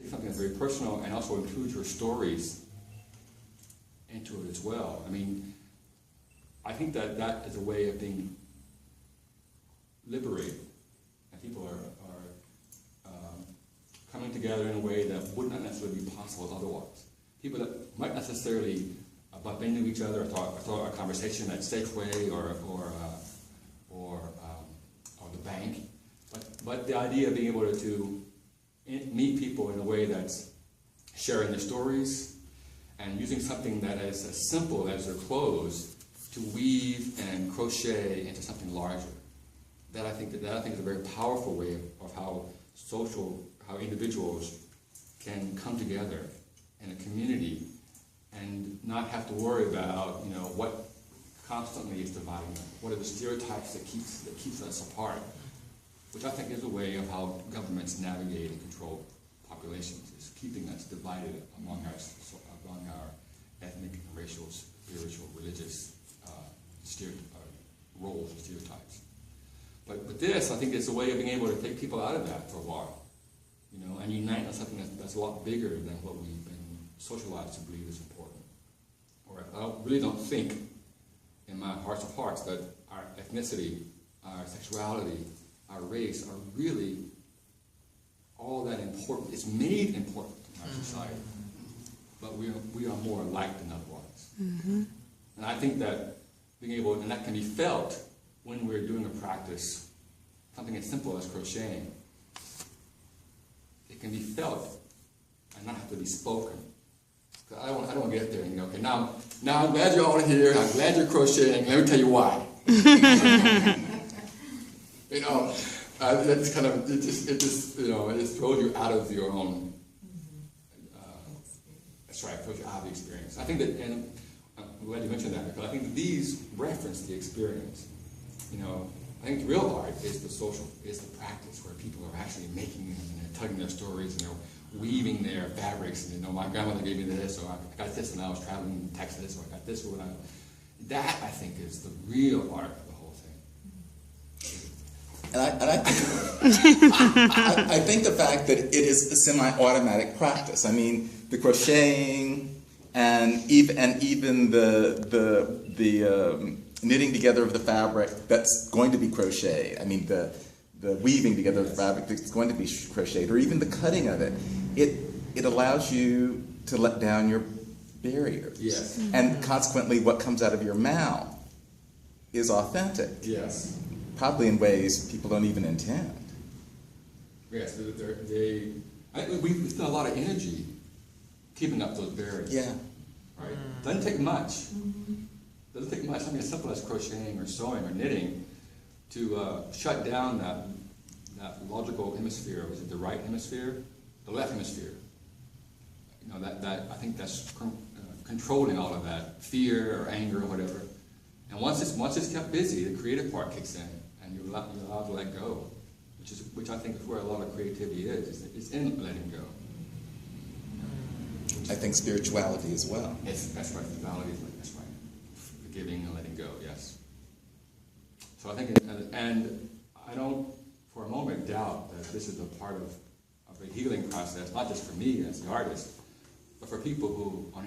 something that's very personal and also includes your stories into it as well. I mean, I think that that is a way of being liberated, and people are coming together in a way that would not necessarily be possible otherwise. People that might necessarily bump into each other, or thought a conversation at Safeway or the bank, but the idea of being able to meet people in a way that's sharing their stories and using something that is as simple as their clothes to weave and crochet into something larger. That I think is a very powerful way of how individuals can come together in a community and not have to worry about, you know, what constantly is dividing them. What are the stereotypes that keeps us apart? Which I think is a way of how governments navigate and control populations, is keeping us divided among our ethnic, racial, spiritual, religious roles and stereotypes. But this, I think, is a way of being able to take people out of that for a while, you know, and unite on something that's a lot bigger than what we've been socialized to believe is important. Or I really don't think, in my hearts of hearts, that our ethnicity, our sexuality, our race are really all that important. It's made important in our society, but we are more alike than otherwise. Mm-hmm. And I think that being able, and that can be felt when we're doing a practice, something as simple as crocheting. It can be felt and not have to be spoken. I don't want to get there and go, okay, now I'm glad you're all here, I'm glad you're crocheting, let me tell you why. You know, that's kind of, it just throws you out of your own, that's right, throws you out of the experience. I think that, and I'm glad you mentioned that, because I think that these reference the experience. You know, I think the real art is the practice where people are actually making and they're telling their stories and they're weaving their fabrics. And, you know, my grandmother gave me this, or I got this when I was traveling in Texas, or I got this when that, I think, is the real art of the whole thing. I think the fact that it is a semi-automatic practice. I mean, the crocheting and even the knitting together of the fabric that's going to be crocheted. I mean, the weaving together of the fabric that's going to be crocheted, or even the cutting of it. It allows you to let down your barriers. Yes. And consequently, what comes out of your mouth is authentic. Yes. Probably in ways people don't even intend. Yes, we spend a lot of energy keeping up those barriers. Yeah. Right? Doesn't take much. Doesn't take much. Something as simple as crocheting or sewing or knitting to shut down that logical hemisphere. Was it the right hemisphere? The left hemisphere. You know, that I think that's controlling all of that fear or anger or whatever. And once it's kept busy, the creative part kicks in, and you're allowed to let go, which I think is where a lot of creativity is. It's in letting go. I think spirituality as well. That's right. Spirituality is like, that's right. Forgiving and letting go. Yes. So I think, and I don't for a moment doubt that this is a part of a healing process, not just for me as the artist, but for people who